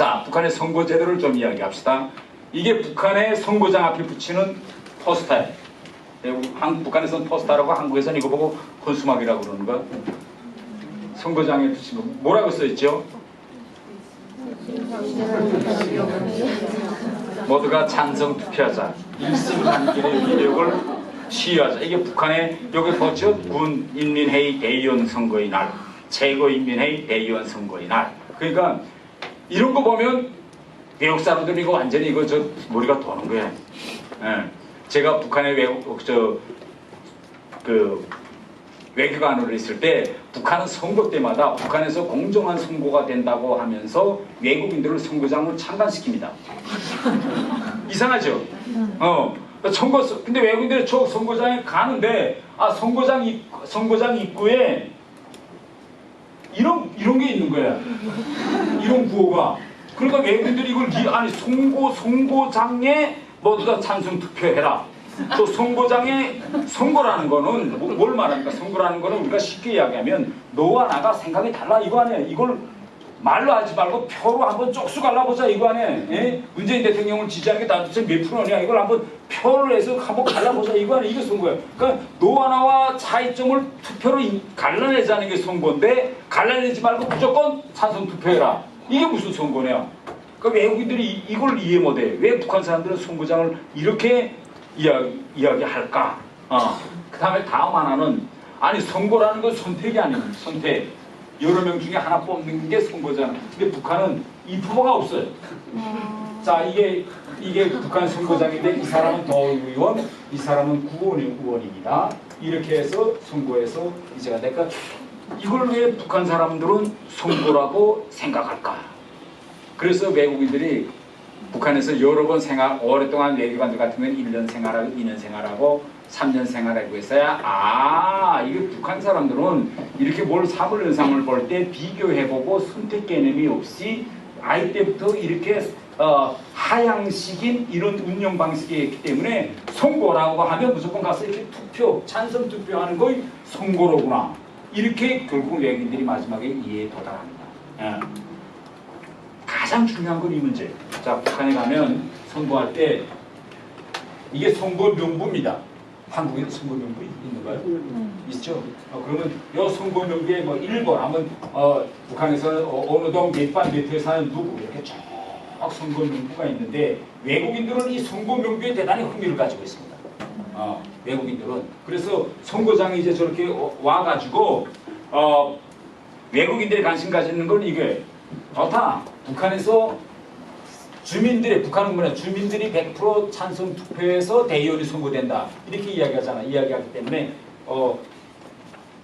자, 북한의 선거 제도를 좀 이야기합시다. 이게 북한의 선거장 앞에 붙이는 포스터예요. 북한에서는 포스터라고, 한국에서는 이거 보고 건수막이라고 그러는 거야. 선거장에 붙이는 거 뭐라고 써있죠? 모두가 찬성 투표하자. 일심단결의 위력을 시위하자. 이게 북한의 여기 보죠? 군인민회의 대의원 선거의 날, 최고인민회의 대의원 선거의 날. 그러니까 이런 거 보면 외국 사람들이 이거 완전히 이거 저 머리가 도는 거예요. 예. 제가 북한에 외교관으로 있을 때 북한은 선거 때마다 북한에서 공정한 선거가 된다고 하면서 외국인들을 선거장으로 참관시킵니다. 이상하죠? 근데 외국인들이 저 선거장에 가는데 선거장 입구에 이런 게 있는 거야. 이런 구호가. 그러니까 외국인들이 이걸 선거장에 모두가 찬성 투표해라. 또 선거장에 선거라는 거는 뭘 말합니까? 선거라는 거는 우리가 쉽게 이야기하면 너와 나가 생각이 달라 이거 아니에요. 이걸 말로 하지 말고 표로 한번 쪽수 갈라보자 이거 아니에요. 예? 문재인 대통령을 지지하는 게 도대체 몇 프로냐 이걸 한번 표를 해서 한번 갈라보자 이거 아니에요. 이게 선거예요. 그러니까 너와 나와 차이점을 투표로 갈라내자는 게 선거인데 갈라내지 말고 무조건 찬성 투표해라. 이게 무슨 선거냐. 그러니까 외국인들이 이걸 이해 못해. 왜 북한 사람들은 선거장을 이렇게 이야기할까? 그 다음에 다음 하나는 아니 선거라는 건 선택이 아닙니다. 선택. 여러 명 중에 하나 뽑는 게 선거잖아. 근데 북한은 이 후보가 없어요. 자 이게 북한 선거장인데 이 사람은 도의원, 이 사람은 의원입니다. 이렇게 해서 선거에서 이제가 될까? 이걸 왜 북한 사람들은 선거라고 생각할까? 그래서 외국인들이 북한에서 여러 번 오랫동안 외교관들 같은 경우는 1년 생활하고 2년 생활하고 3년 생활하고 했어야 이게 북한 사람들은 이렇게 뭘 사물연상을 볼 때 비교해보고 선택 개념이 없이 아이 때부터 이렇게 하향식인 이런 운영 방식이 있기 때문에 선거라고 하면 무조건 가서 이렇게 찬성 투표하는 거의 선거로구나. 이렇게 결국 외국인들이 마지막에 이해에 도달합니다. 가장 중요한 건 이 문제. 자, 북한에 가면 선거할 때 이게 선거 명부입니다. 한국에도 선거 명부 있는가요? 있죠? 그러면 이 선거 명부에 뭐 1번 하면 북한에서는 어느 동 몇 반 몇 회 사는 누구 이렇게 쭉 선거 명부가 있는데 외국인들은 이 선거 명부에 대단히 흥미를 가지고 있습니다. 외국인들은. 그래서 선거장에 이제 저렇게 와가지고 외국인들이 관심 가지는 건 이게 좋다. 북한에서 북한은 뭐냐? 주민들이 100% 찬성 투표해서 대의원이 선거된다. 이렇게 이야기하잖아. 이야기하기 때문에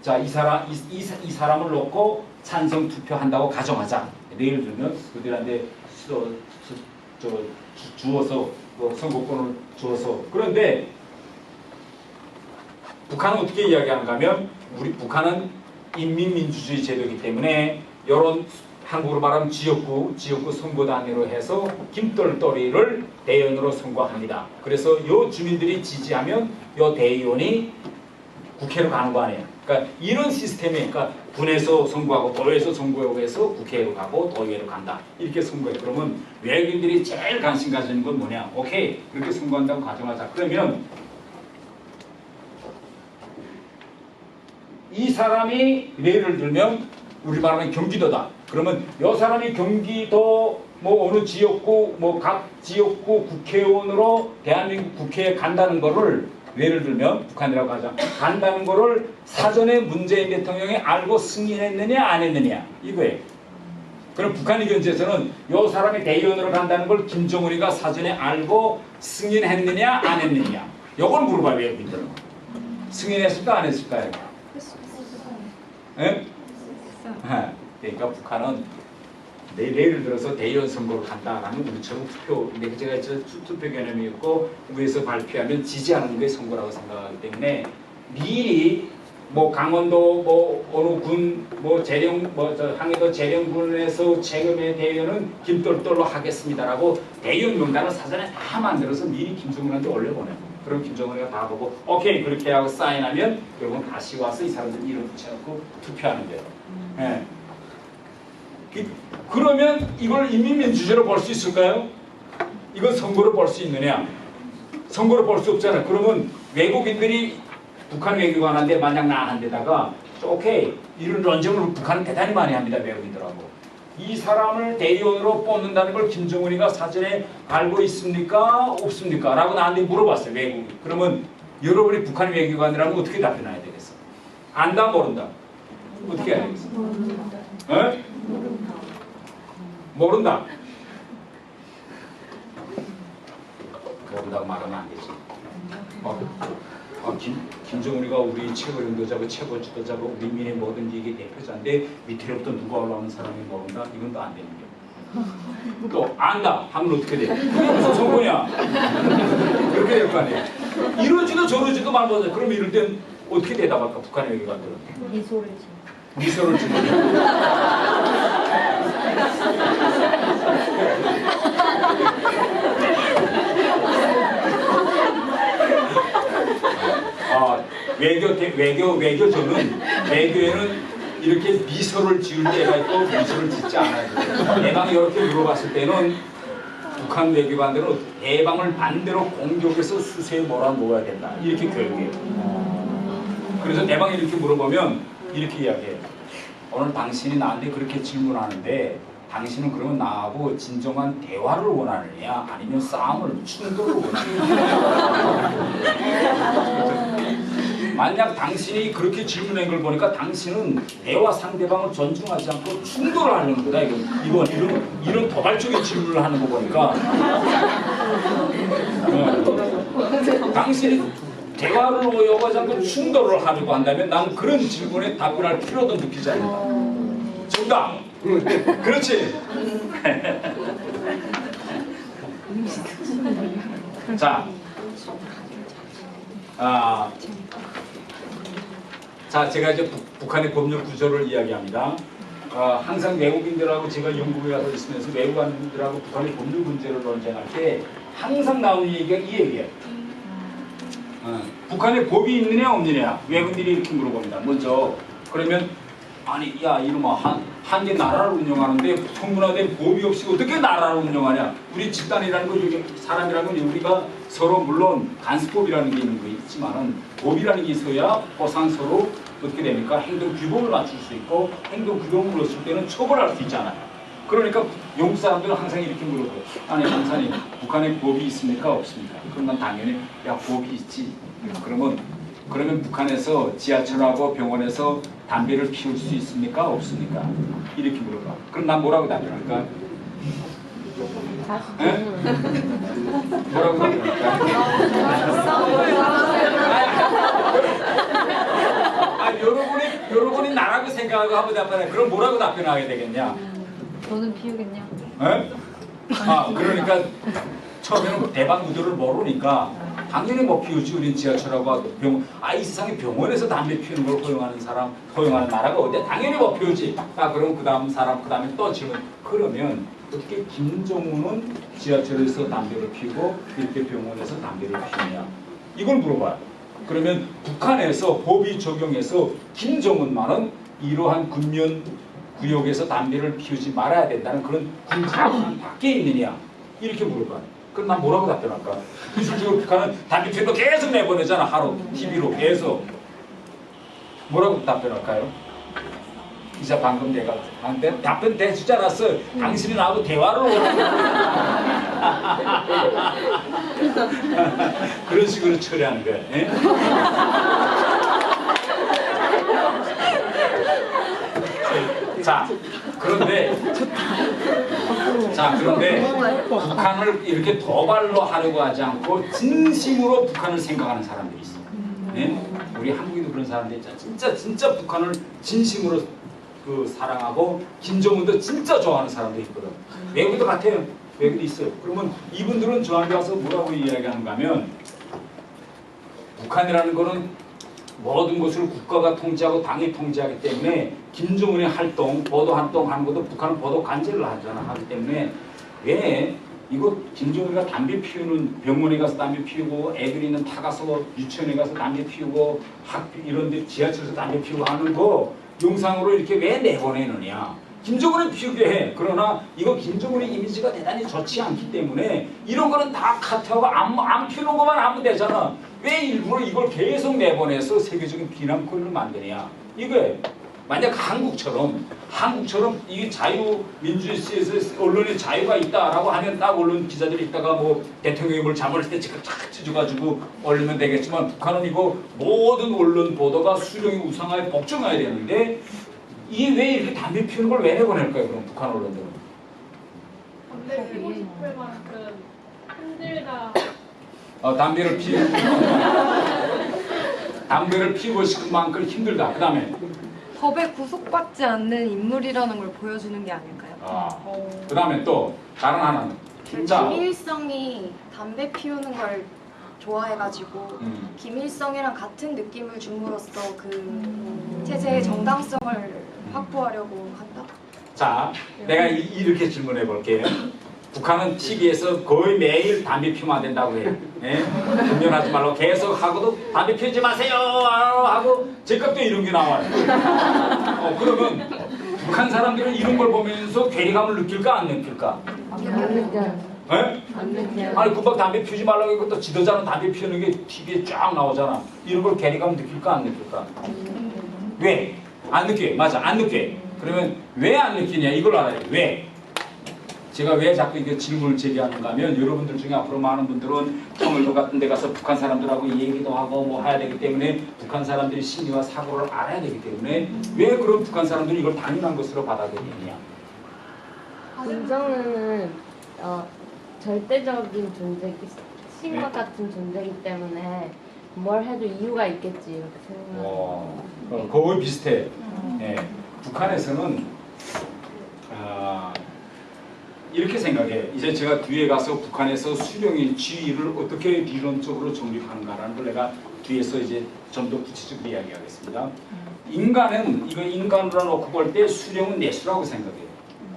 자, 이 사람을 놓고 찬성 투표한다고 가정하자. 예를 들면 그들한테 주어서 선거권을 주어서 그런데 북한은 어떻게 이야기하는가 하면 북한은 인민민주주의 제도이기 때문에 이런 한국으로 말하면 지역구 선거단위로 해서 김떨떨이를 대의원으로 선거합니다. 그래서 이 주민들이 지지하면 이 대의원이 국회로 가는 거 아니에요. 그러니까 이런 시스템이 그러니까 군에서 선거하고 도에서 선거하고 해서 국회로 가고 도의회로 간다. 이렇게 선거해요. 그러면 외국인들이 제일 관심 가지는 건 뭐냐? 오케이. 그렇게 선거한다고 가정하자. 그러면 이 사람이 예를 들면 우리 말하는 경기도다. 그러면 이 사람이 경기도 뭐 어느 지역구 각 지역구 국회의원으로 대한민국 국회에 간다는 거를 예를 들면 북한이라고 하자. 간다는 거를 사전에 문재인 대통령이 알고 승인했느냐 안 했느냐 이거예요. 그럼 북한 의견제에서는 이 사람이 대의원으로 간다는 걸 김정은이가 사전에 알고 승인했느냐 안 했느냐 이걸 물어봐요. 외국인들은. 승인했을까 안 했을까요? 예? 그러니까 북한은 예를 들어서 대의원 선거를 간다라는 우리처럼 제가 투표 개념이 있고 위에서 발표하면 지지하는 게 선거라고 생각하기 때문에 미리 뭐 강원도 뭐 어느 군 뭐 항해도 재령군에서 최근의 대의원은 김떨떨로 하겠습니다라고 대의원 명단을 사전에 다 만들어서 미리 김정은한테 올려보내요. 그럼 김정은이가 다 보고 오케이 그렇게 하고 사인하면 결국은 다시 와서 이 사람들 이름 붙여놓고 투표하는 거예요. 예. 그러면 이걸 인민민주주의로 볼 수 있을까요? 이건 선거로 볼 수 있느냐? 선거로 볼 수 없잖아. 그러면 외국인들이 북한 외교관한테 만약 나한 데다가 오케이 이런 논쟁을 북한은 대단히 많이 합니다. 외국인들하고. 이 사람을 대의원으로 뽑는다는 걸 김정은이가 사전에 알고 있습니까? 없습니까? 라고 나한테 물어봤어요. 외국인. 그러면 여러분이 북한 외교관이라면 어떻게 답변해야 되겠어? 안다 모른다? 어떻게 해야 되겠어? 에? 모른다. 모른다고 말하면 안 되지. 김정은이가 우리 최고領導자고 최고 지도자고 민민의 모든 이게 대표자인데 밑으로부터 누가 올라오는 사람이 모른다? 이건 또 안 되는 게. 또 안다 하면 어떻게 돼? 그게 무슨 선거냐? 그렇게 될 거 아니에요. 이러지도 저러지도 말보다 그럼 이럴 땐 어떻게 대답할까? 북한의 외교관들은 미소를 미소를 지는 외교저는 외교에는 이렇게 미소를 지을 때가 있고 미소를 짓지 않아요. 대방이 이렇게 물어봤을 때는 북한 외교관들은 대방을 반대로 공격해서 수세에 몰아넣어야 된다. 이렇게 교육해요. 그래서 대방이 이렇게 물어보면 이렇게 이야기해요. 오늘 당신이 나한테 그렇게 질문하는데 당신은 그러면 나하고 진정한 대화를 원하느냐 아니면 싸움을 충돌을 원하느냐. 만약 당신이 그렇게 질문한 걸 보니까 당신은 대화 상대방을 존중하지 않고 충돌을 하는 거다. 이런 도발적인 질문을 하는 거 보니까 당신이 대화를 요구하지 않고 충돌을 하려고 한다면 난 그런 질문에 답변할 필요도 느끼지 않는다. 정답! 그렇지! 자, 제가 이제 북한의 법률 구조를 이야기합니다. 항상 외국인들하고 제가 연구에 가서 있으면서 외국인들하고 북한의 법률 문제를 논쟁할 때 항상 나오는 얘기가 이 얘기예요. 북한에 법이 있느냐 없느냐 외국인들이 이렇게 물어봅니다. 먼저 그러면 아니 야 이놈아 한 개 나라를 운영하는데 통문화된 법이 없이 어떻게 나라를 운영하냐. 우리 집단이라는 건 사람이라는 건 우리가 서로 물론 간수법이라는 게 있는 거 있지만은 법이라는 게 있어야 보상서로 어떻게 됩니까? 행동 규범을 맞출 수 있고 행동 규범을 넣었을 때는 처벌할 수 있잖아요. 그러니까 영국 사람들은 항상 이렇게 물어봐요. 아니 강사님 북한에 법이 있습니까? 없습니까? 그럼 난 당연히 야 법이 있지. 그러면 북한에서 지하철하고 병원에서 담배를 피울 수 있습니까? 없습니까? 이렇게 물어봐. 그럼 난 뭐라고 답변할까? 에? 뭐라고 답변할까? 여러분이 나라고 생각하고 하고 답변해. 그럼 뭐라고 답변하게 되겠냐? 저는 피우겠냐? 에? 그러니까 처음에는 대박 의도를 모르니까 당연히 못 피우지. 우린 지하철하고 병원. 이 세상에 병원에서 담배 피우는 걸 허용하는 나라가 어디야? 당연히 못 피우지. 그럼 그 다음 사람, 그 다음에 또 질문. 그러면 어떻게 김정은은 지하철에서 담배를 피우고 이렇게 병원에서 담배를 피우냐? 이걸 물어봐요. 그러면 북한에서 법이 적용해서 김정은만은 이러한 군면 구역에서 담배를 피우지 말아야 된다는 그런 군法밖에 있느냐? 이렇게 물어봐요. 그럼 난 뭐라고 답변할까? 기술적으로 북한은 담배 피우는 거 계속 내보내잖아. 하루 TV로 계속. 뭐라고 답변할까요? 이제 방금 내가 답변 대주지 않았어. 당신이 나하고 대화를 원하는 그런 식으로 처리하는 거야. 그런데 북한을 이렇게 도발로 하려고 하지 않고 진심으로 북한을 생각하는 사람들이 있어요. 우리 한국에도 그런 사람들이 있잖아요. 진짜 북한을 진심으로 사랑하고 김정은도 진짜 좋아하는 사람들이 있거든. 외국도 같아요. 외국도 있어요. 그러면 이분들은 저한테 와서 뭐라고 이야기하는가 하면 북한이라는 거는 모든 것을 국가가 통제하고 당이 통제하기 때문에 김정은의 보도 활동하는 것도 북한은 보도 간제를 하기 때문에 왜 이거 김정은이가 담배 피우는 병원에 가서 담배 피우고 애들 있는 타 가서 유치원에 가서 담배 피우고 학교 이런 데 지하철에서 담배 피우고 하는 거 영상으로 이렇게 왜 내보내느냐. 김정은은 비교해. 그러나 이거 김정은의 이미지가 대단히 좋지 않기 때문에 이런 거는 다 카트하고 안 피우는 것만 하면 되잖아. 왜 일부러 이걸 계속 내보내서 세계적인 비난거리를 만드냐. 이거예요. 만약 한국처럼 이게 자유민주주의에서 언론의 자유가 있다라고 하면 딱 언론 기자들이 있다가 뭐 대통령이 뭘 잘못했을 때 지금 쫙 찢어가지고 올리면 되겠지만 북한은 이거 모든 언론 보도가 수령이 우상하에 복종해야 되는데 이게 왜 이렇게 담배 피우는 걸 왜 내보낼까요? 그럼 북한 언론들은 담배 피우고 싶을 만큼 힘들다. 담배를 피우고 싶은 만큼 힘들다. 그 다음에 법에 구속받지 않는 인물이라는 걸 보여주는 게 아닐까요? 그 다음에 또 다른 하나는 자, 김일성이 담배 피우는 걸 좋아해가지고 김일성이랑 같은 느낌을 줌으로써 그 체제의 정당성을 확보하려고 한다. 자, 내가 이렇게 질문해 볼게요. 북한은 TV에서 거의 매일 담배 피우면 안 된다고 해요. 예? 공연하지 말고 계속 하고도 담배 피우지 마세요 하고 제값도 이런 게 나와요. 그러면 북한 사람들은 이런 걸 보면서 괴리감을 느낄까 안 느낄까? 예? 아니 금방 담배 피우지 말라고 했고 또 지도자는 담배 피우는 게 TV에 쫙 나오잖아. 이런 걸 괴리감 느낄까 안 느낄까? 왜? 안 느껴. 맞아, 안 느껴. 그러면 왜 안 느끼냐 이걸 알아요. 왜? 제가 왜 자꾸 이게 질문을 제기하는가 하면 여러분들 중에 앞으로 많은 분들은 청일도 같은 데 가서 북한 사람들하고 얘기도 하고 뭐 해야 되기 때문에 북한 사람들의 심리와 사고를 알아야 되기 때문에 왜 그런 북한 사람들이 이걸 당연한 것으로 받아들이느냐. 김정은은 절대적인 존재기, 신과 같은 존재이기 때문에 뭘 해도 이유가 있겠지 이렇게 생각합니다. 거의 비슷해. 예. 북한에서는 이렇게 생각해. 이제 제가 뒤에 가서 북한에서 수령의 지위를 어떻게理論적으로 정립하는가라는 걸 내가 뒤에서 이제 좀 더 구체적으로 이야기하겠습니다. 인간은 이거 인간으로 놓고 볼 때 수령은 내수라고 생각해요.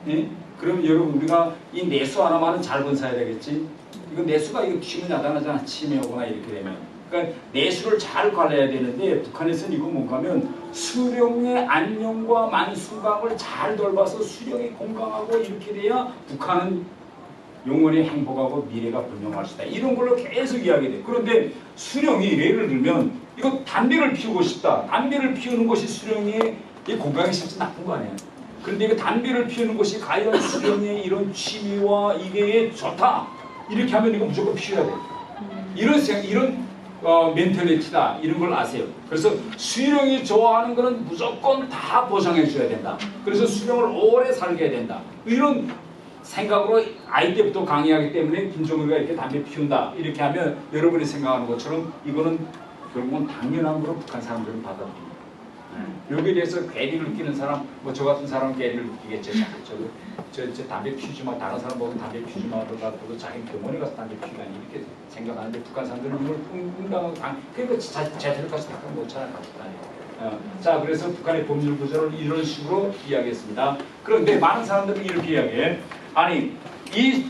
예? 그럼 여러분 우리가 이 내수 하나만은 잘 건사해야 되겠지. 이거 내수가 이거 치매 나타나잖아. 치매 오거나 이렇게 되면. 그러니까 내수를 잘 관리해야 되는데 북한에서는 이거 뭔가 하면 수령의 안녕과 만수강을 잘 돌봐서 수령이 건강하고 이렇게 돼야 북한은 영원히 행복하고 미래가 분명할 수 있다. 이런 걸로 계속 이야기돼. 그런데 수령이 예를 들면 이거 담배를 피우고 싶다. 담배를 피우는 것이 수령의 건강에 진짜 나쁜 거 아니에요. 그런데 이거 담배를 피우는 것이 과연 수령의 이런 취미와 이게 좋다. 이렇게 하면 이거 무조건 피워야 돼. 이런 멘탈리티다 이런 걸 아세요. 그래서 수령이 좋아하는 거는 무조건 다 보장해 줘야 된다. 그래서 수령을 오래 살게 해야 된다. 이런 생각으로 아이 때부터 강의하기 때문에 김정은이가 이렇게 담배 피운다 이렇게 하면 여러분이 생각하는 것처럼 이거는 결국은 당연한 거로 북한 사람들은 받아들입니다. 여기에 대해서 괴리를 느끼는 사람, 뭐 저 같은 사람은 괴리를 느끼겠죠. 저 담배 피우지 마, 다른 사람 보면 담배 피우지 마, 그러고 자기 병원에 가서 담배 피우다니 이렇게 생각하는데 북한 사람들은 이걸 응당하고 그러니까 제대로까지 다 못 찾아가고 다녀요. 자, 그래서 북한의 법률 구조를 이런 식으로 이야기했습니다. 그런데 많은 사람들은 이렇게 이야기해. 아니, 이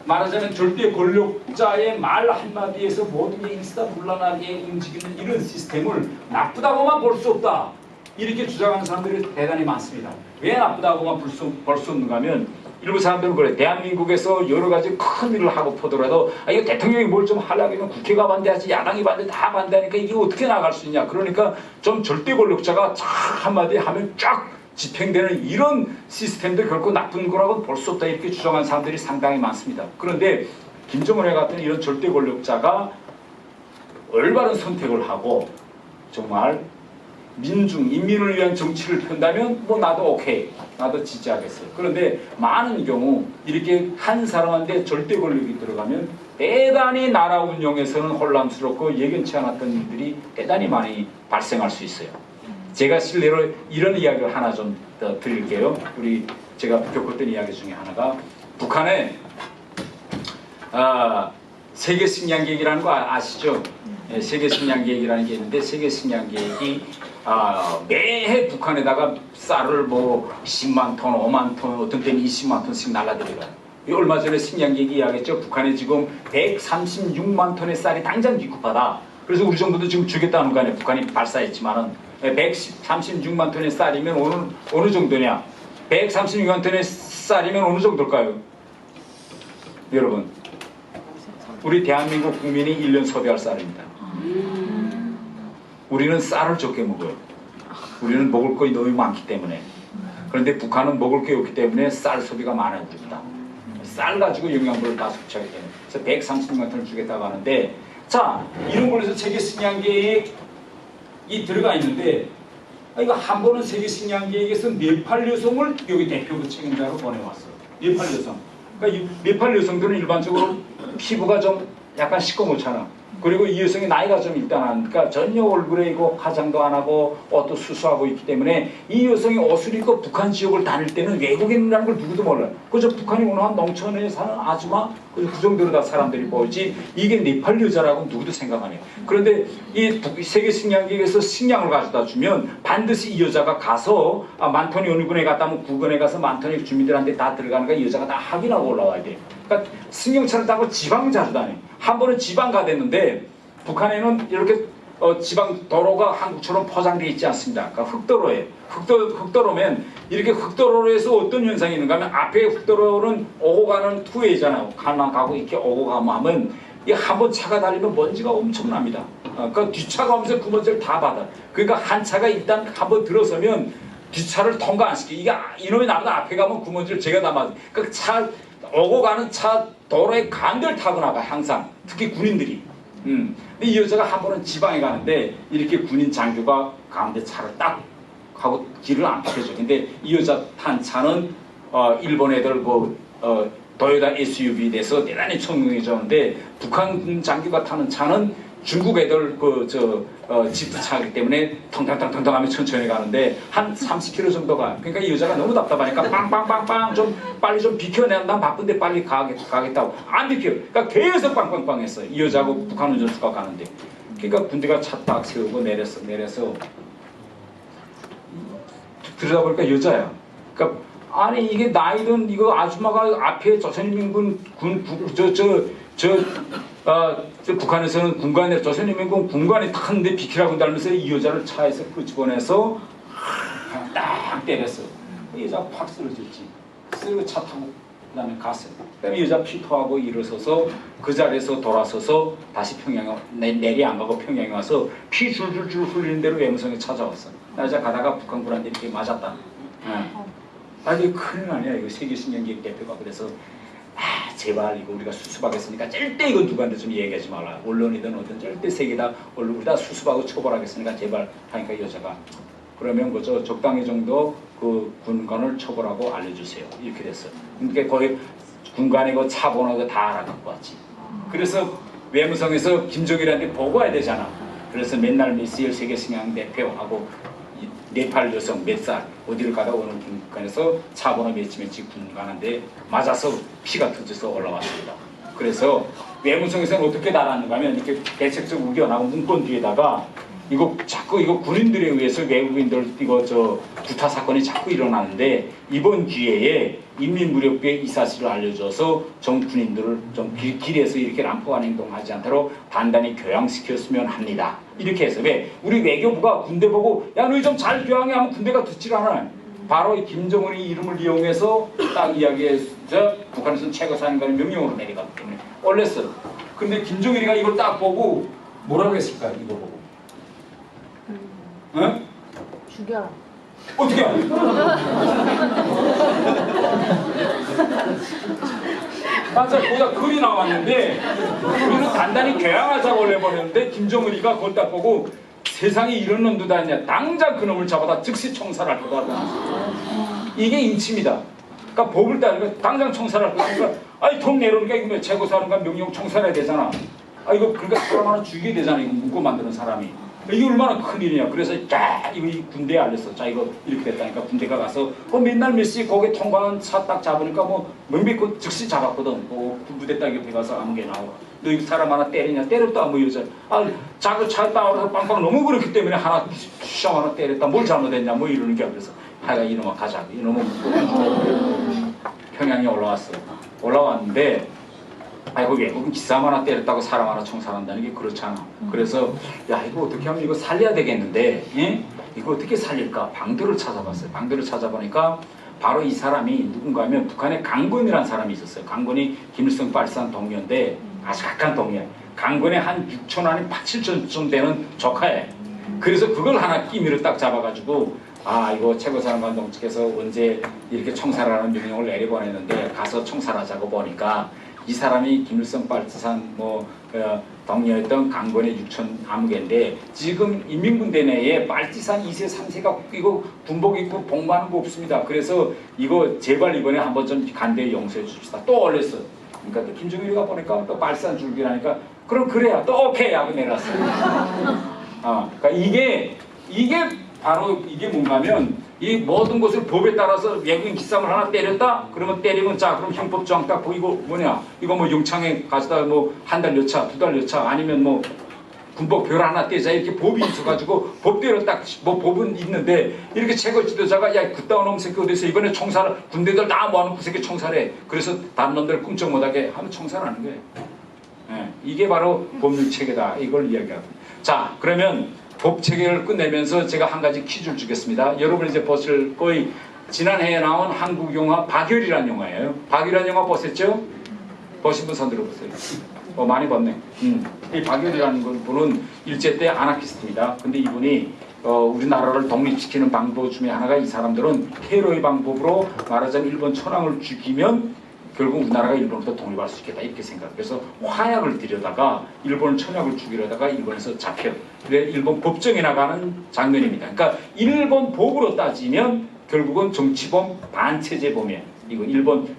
말하자면 절대 권력자의 말 한마디에서 모든 게 일사불란하게 움직이는 이런 시스템을 나쁘다고만 볼 수 없다. 이렇게 주장하는 사람들이 대단히 많습니다. 왜 나쁘다고만 볼 수 없는가 하면 일부 사람들은 그래. 대한민국에서 여러 가지 큰 일을 하고 포더라도 이거 대통령이 뭘 좀 하려고 하면 국회가 반대하지 야당이 반대 다 반대하니까 이게 어떻게 나갈 수 있냐. 그러니까 좀 절대 권력자가 쫙 한마디 하면 쫙 집행되는 이런 시스템도 결코 나쁜 거라고 볼 수 없다 이렇게 주장하는 사람들이 상당히 많습니다. 그런데 김정은에 같은 이런 절대 권력자가 올바른 선택을 하고 정말 인민을 위한 정치를 편다면 뭐 나도 오케이, 나도 지지하겠어요. 그런데 많은 경우 이렇게 한 사람한테 절대 권력이 들어가면 대단히 나라 운영에서는 혼란스럽고 예견치 않았던 일들이 대단히 많이 발생할 수 있어요. 제가 실례로 이런 이야기를 하나 좀 더 드릴게요. 제가 겪었던 이야기 중에 하나가 북한에 세계 식량 계획이라는 거 아시죠? 네, 세계 식량 계획이라는 게 있는데 세계 식량 계획이 매해 북한에다가 쌀을 뭐 10만 톤, 5만 톤, 어떤 때는 20만 톤씩 날라들어가요. 얼마 전에 식량 계획이 이야기했죠. 북한에 지금 136만 톤의 쌀이 당장 기급하다. 그래서 우리 정부도 지금 주겠다는 거 아니에요. 북한이 발사했지만은 136만 톤의 쌀이면 어느 정도냐? 136톤의 쌀이면 어느 정도일까요? 여러분, 우리 대한민국 국민이 1년 소비할 쌀입니다. 우리는 쌀을 적게 먹어요. 우리는 먹을 것이 너무 많기 때문에. 그런데 북한은 먹을 게 없기 때문에 쌀 소비가 많아집니다. 쌀 가지고 영양분을 다 섭취하기 때문에. 그래서 136만 톤을 주겠다고 하는데, 자, 이런 걸로 해서 세계 식량계획이 들어가 있는데, 이거 한 번은 세계 식량계획에서 네팔 여성을 여기 대표 책임자로 보내왔어요. 네팔 여성. 그러니까 이 네팔 여성들은 일반적으로 피부가 좀 약간 시꺼멓잖아. 그리고 이 여성의 나이가 좀 일단 하니까 전혀 얼굴에 이거 화장도 안 하고 옷도 수수하고 있기 때문에 이 여성이 옷을 입고 북한 지역을 다닐 때는 외국인이라는 걸 누구도 몰라요. 그저 북한이 어느 한 농촌에 사는 아줌마 그 정도로 다 사람들이 보이지 이게 네팔 여자라고 누구도 생각 안 해요. 그런데 이 세계 식량계획에서 식량을 가져다 주면 반드시 이 여자가 가서 만톤이 어느 군에 갔다 하면 구군에 가서 만톤이 주민들한테 다 들어가는 거 이 여자가 다 확인하고 올라와야 돼요. 그러니까 승용차를 타고 지방 자주 다녀. 한 번은 지방 가댔는데 북한에는 이렇게 지방 도로가 한국처럼 포장되어 있지 않습니다. 그러니까 흙도로에 흙도로면 이렇게 흙도로에서 어떤 현상이 있는가 하면 앞에 흙도로는 오고 가는 투웨이잖아요. 가나 가고 이렇게 오고 가면 이 한 번 차가 달리면 먼지가 엄청납니다. 그러니까 뒷차가 오면서 그 먼지를 다 받아. 그러니까 한 차가 일단 한 번 들어서면 뒷차를 통과 안 시켜. 이게 이놈이 나보다 앞에 가면 그 먼지를 제가 다 맞아. 그러니까 차 오고 가는 차 도로에 간들 타고 나가 항상 특히 군인들이. 근데 이 여자가 한 번은 지방에 가는데 이렇게 군인 장교가 가운데 차를 딱 하고 길을 안 펴줘. 근데 이 여자 탄 차는 일본 애들 도요타 SUV 돼서 대단히 총명해졌는데 북한 장교가 타는 차는 중국 애들 지프 차이기 때문에 텅텅텅텅 하면 천천히 가는데 한 30km 정도 가. 그러니까 이 여자가 너무 답답하니까 빵빵빵빵 좀 빨리 좀 비켜내. 난 바쁜데 빨리 가겠다고. 안 비켜. 그러니까 계속 빵빵빵 했어요. 이 여자하고 북한 운전수가 가는데. 그러니까 군대가 차 딱 세우고 내려서 들여다보니까 여자야. 그러니까 아니 이게 나이든 이거 아줌마가 앞에 조선인민군 북한에서는 군관에 조선인민군 군관에 탔는데 비키라고 한다면서 이 여자를 차에서 끄집어내서 딱 때렸어. 이 여자 팍 쓰러졌지. 쓰고 차 타고 그다음에 갔어요. 그다음에 이 여자 피토하고 일어서서 그 자리에서 돌아서서 다시 평양에 내리 안 가고 평양에 와서 피 줄줄줄 흘리는 대로 외무성에 찾아왔어. 나 여자 가다가 북한군한테 이렇게 맞았다. 아니 큰일 나냐 이거 세계식량계획 대표가 그래서 제발 이거 우리가 수습하겠으니까 절대 이건 누구한테 좀 얘기하지 말라. 언론이든 어든 절대 세계다 언론 우리 다 수습하고 처벌하겠으니까 제발 하니까 이 여자가 그러면 그저 적당히 정도 그 군관을 처벌하고 알려주세요. 이렇게 됐어. 그러니까 거의 군관의 그 차번호도 다 알아갖고 왔지. 그래서 외무성에서 김정일한테 보고해야 되잖아. 그래서 맨날 미스일 세계식량 대표하고 네팔 여성 몇 살 어디를 가다 오는 군관에서 차번호 몇지 군관한테 맞아서 피가 터져서 올라왔습니다. 그래서 외무성에서는 어떻게 달았는가 하면 이렇게 대책적 의견하고 문건 뒤에다가 이거 자꾸 이거 군인들에 의해서 외국인들 이거 구타 사건이 자꾸 일어나는데 이번 기회에 인민무력부에 이 사실을 알려줘서 전 군인들을 좀 길에서 이렇게 난폭한 행동하지 않도록 단단히 교양시켰으면 합니다. 이렇게 해서 왜 우리 외교부가 군대 보고 야 너희 좀 잘 교양해 하면 군대가 듣질 않아요. 바로 김정은이 이름을 이용해서 딱 이야기해서 북한에서는 최고사령관이 명령으로 내려갔기 때문에 올렸어. 근데 김정일이가 이걸 딱 보고 뭐라고 했을까 이거 보고. 응? 죽여라. 어떻게 알아? 맞아, 거기다 글이 나왔는데 우리는 단단히 교양하자고 올려버렸는데 김정은이가 그걸 딱 보고 세상에 이런 놈도 다 있냐 당장 그놈을 잡아다 즉시 총살할 거다. 이게 인치입니다. 그러니까 법을 따르면 당장 총살할 거다. 그러니까 아니 돈 내놓으니까 이거 최고사령관 명령 총살해야 되잖아. 이거 그러니까 사람 하나 죽여야 되잖아. 이거 문고 만드는 사람이. 이게 얼마나 큰일이냐. 그래서 자 이거 군대에 알렸어. 자 이거 이렇게 됐다니까 군대가 가서 맨날 몇 시 거기 통과한 차 딱 잡으니까 뭐 명백히 즉시 잡았거든. 부대 딱 옆에 가서 아무 게 나와. 너 이거 사람 하나 때리냐? 때렸다 뭐 여자. 자꾸 차 따라서 빵빵 너무 그렇기 때문에 하나 시험 하나 때렸다. 뭘 잘못했냐 뭐 이러는 게 그래서 하여가 이놈아 가자. 이놈은 평양에 올라왔어. 올라왔는데 아이고 외국인 기사람 하나 때렸다고 사람 하나 총살한다는 게 그렇잖아. 그래서 야 이거 어떻게 하면 이거 살려야 되겠는데 이거 어떻게 살릴까? 방도를 찾아봤어요. 방도를 찾아보니까 바로 이 사람이 누군가 하면 북한에 강건이라는 사람이 있었어요. 강건이 김일성 발산 동료인데 아주 가까운 동료예요. 강건의 한 6천 아니 8,7천 되는 조카예요. 그래서 그걸 하나 끼미를 딱 잡아가지고 아 이거 최고사령관 측에서 언제 이렇게 청사라는 명령을 내려보냈는데 가서 청사하자고 보니까 이 사람이 김일성 발산 동료였던 강건의 6천 아무개인데 지금 인민군대 내에 발지산 2세 3세가 이거 군복 입고 복무하는 거 없습니다. 그래서 이거 제발 이번에 한번 좀 간대히 용서해 줍시다. 또 올렸어. 그러니까 또 김정일이가 보니까 또 발산 줄기라니까 그럼 그래야 또 오케이 하고 내놨어요. 그러니까 이게 바로 이게 뭔가면 이 모든 것을 법에 따라서 외국인 기상을 하나 때렸다? 그러면 때리면 자 그럼 형법조항 딱 보이고 뭐냐 이거 뭐 영창에 가서다 뭐 한 달 몇 차, 두 달 몇 차 아니면 뭐 군법 별 하나 떼자 이렇게 법이 있어가지고 법대로 딱 뭐 법은 있는데 이렇게 최고 지도자가 야 그따운 놈 새끼 어디서 이번에 청사를 군대들 다 모아놓고 그 새끼 청사래 그래서 다른 놈들 꿈쩍 못하게 하면 청사를 하는 거예요. 예, 이게 바로 법률 체계다 이걸 이야기하고 자 그러면 법 체계를 끝내면서 제가 한 가지 퀴즈를 주겠습니다. 여러분 이제 보실 거의 지난해에 나온 한국 영화 박열이라는 영화예요. 박열이라는 영화 보셨죠? 보신 분 손 들어보세요. 많이 봤네. 이 박열이라는 분은 일제 때 아나키스트입니다. 근데 이분이 우리나라를 독립시키는 방법 중에 하나가 이 사람들은 테러의 방법으로 말하자면 일본 천황을 죽이면 결국 우리나라가 일본부터 독립할 수 있겠다 이렇게 생각. 그래서 화약을 들여다가 일본 천약을 죽이려다가 일본에서 잡혀. 그래 일본 법정에 나가는 장면입니다. 그러니까 일본 법으로 따지면 결국은 정치범 반체제범이에요. 이거 일본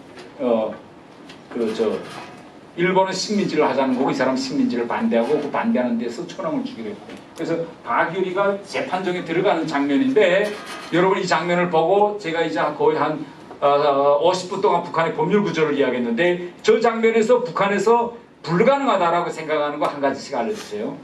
일본은 식민지를 하자는 거고 이 사람은 식민지를 반대하고 그 반대하는 데서 천황을 죽이려 했고. 그래서 박유리가 재판정에 들어가는 장면인데 여러분 이 장면을 보고 제가 이제 거의 한 50분 동안 북한의 법률 구조를 이야기했는데 저 장면에서 북한에서 불가능하다라고 생각하는 거 한 가지씩 알려주세요.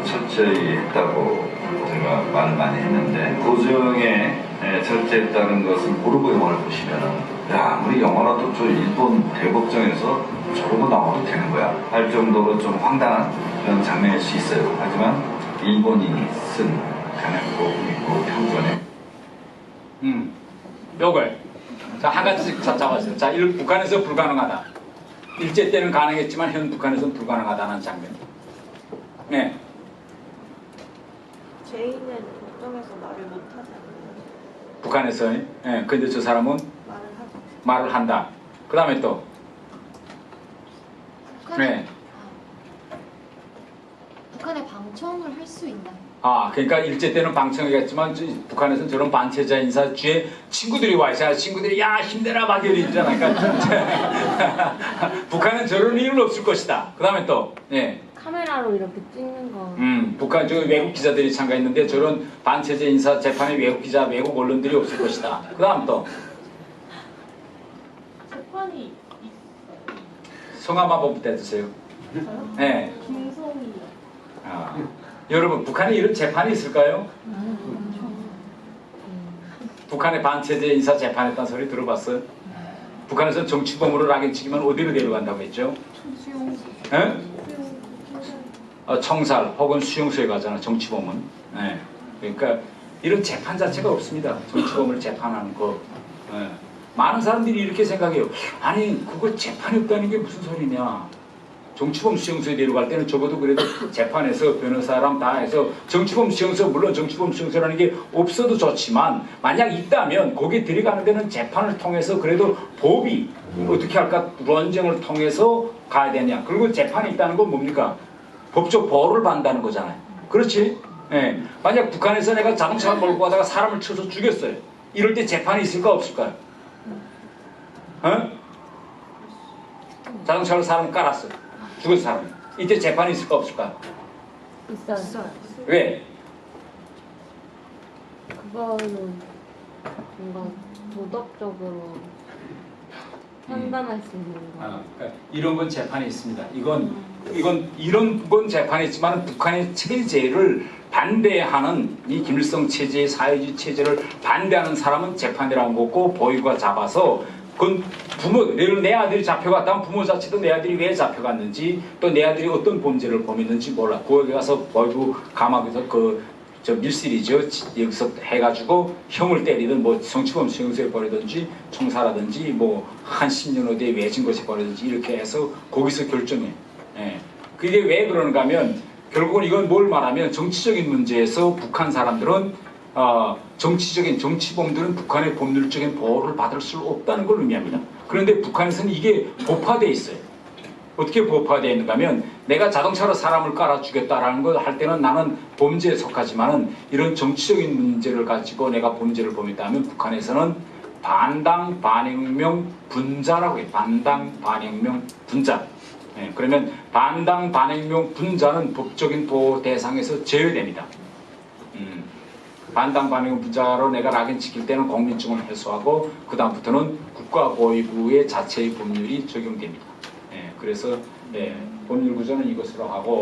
철저히 했다고 제가 말을 많이 했는데 고정에 철저했다는 것을 모르고 영화를 보시면은 야 아무리 영화라도 저 일본 대법정에서 저러고 나와도 되는 거야 할 정도로 좀 황당한 그런 장면일 수 있어요. 하지만 일본인이 쓴 강력고 있고 평전에 요걸 자 한 가지씩 잡아주세요. 자 북한에서 불가능하다. 일제 때는 가능했지만 현 북한에서는 불가능하다는 장면. 네. 죄인은 법정에서 말을 못하지 않나요? 북한에서. 네. 근데 저 사람은 말을 하죠. 말을 한다. 그 다음에 또. 네. 북한에 방청을 할 수 있나요? 그러니까 일제 때는 방청이겠지만 북한에서는 저런 반체자 인사 뒤에 친구들이 와 있어요. 친구들이 야 힘내라 박열이잖아. 그러니까 북한은 저런 일은 없을 것이다. 그 다음에 또 예. 카메라로 이렇게 찍는 거. 북한 저 외국 기자들이 참가했는데 저런 반체제 인사 재판에 외국 기자, 외국 언론들이 없을 것이다. 그 다음 또 재판이 성함 한번 부탁드려요. 있어요? 네. 김성희. 여러분 북한에 이런 재판이 있을까요? 북한의 반체제 인사 재판했다는 소리 들어봤어요? 북한에서는 정치범으로 락인치기만 어디로 데려간다고 했죠? 청살 혹은 수용소에 가잖아 정치범은. 네. 그러니까 이런 재판 자체가 없습니다. 정치범을 재판하는 거. 네. 많은 사람들이 이렇게 생각해요. 아니 그거 재판이 없다는 게 무슨 소리냐. 정치범 수용소에 내려갈 때는 적어도 그래도 재판에서 변호사랑 다 해서 정치범 수용소 물론 정치범 수용소라는 게 없어도 좋지만 만약 있다면 거기에 들어가는 데는 재판을 통해서 그래도 법이 어떻게 할까 논쟁을 통해서 가야 되냐. 그리고 재판이 있다는 건 뭡니까? 법적 보호를 받는다는 거잖아요. 그렇지? 예. 만약 북한에서 내가 자동차를 몰고 가다가 사람을 쳐서 죽였어요. 이럴 때 재판이 있을까 없을까요? 자동차로 사람 깔았어. 죽은 사람. 이때 재판이 있을까 없을까? 있어요. 왜? 그거는 뭔가 도덕적으로 판단할 수 있는 거. 그러니까 이런 건 재판이 있습니다. 이런 건 재판이 있지만 북한의 체제를 반대하는 이 김일성 체제의 사회주의 체제를 반대하는 사람은 재판이라는 거고 보위가 잡아서 그건 내 아들이 잡혀갔다면 부모 자체도 내 아들이 왜 잡혀갔는지 또 내 아들이 어떤 범죄를 범했는지 몰라. 거기 가서 보이고 감옥에서 그 저 밀실이죠. 여기서 해가지고 형을 때리든 뭐 성추범 수용소에 버리든지 총사라든지 뭐 한 10년 어디에 외진 곳에 버리든지 이렇게 해서 거기서 결정해. 예. 그게 왜 그러는가 하면 결국은 이건 뭘 말하면 정치적인 문제에서 북한 사람들은 정치적인 정치범들은 북한의 법률적인 보호를 받을 수 없다는 걸 의미합니다. 그런데 북한에서는 이게 보파되어 있어요. 어떻게 보호되어 있는가 하면 내가 자동차로 사람을 깔아 죽였다라는 걸 할 때는 나는 범죄에 속하지만은 이런 정치적인 문제를 가지고 내가 범죄를 범했다면 북한에서는 반당 반혁명 분자라고 해요. 반당 반혁명 분자. 예, 그러면 반당 반혁명 분자는 법적인 보호 대상에서 제외됩니다. 반당 반혁명 분자로 내가 낙인 찍힐 때는 공민증을 해소하고 그 다음부터는 국가보위부의 자체의 법률이 적용됩니다. 예, 그래서 법률 구조는 이것으로 하고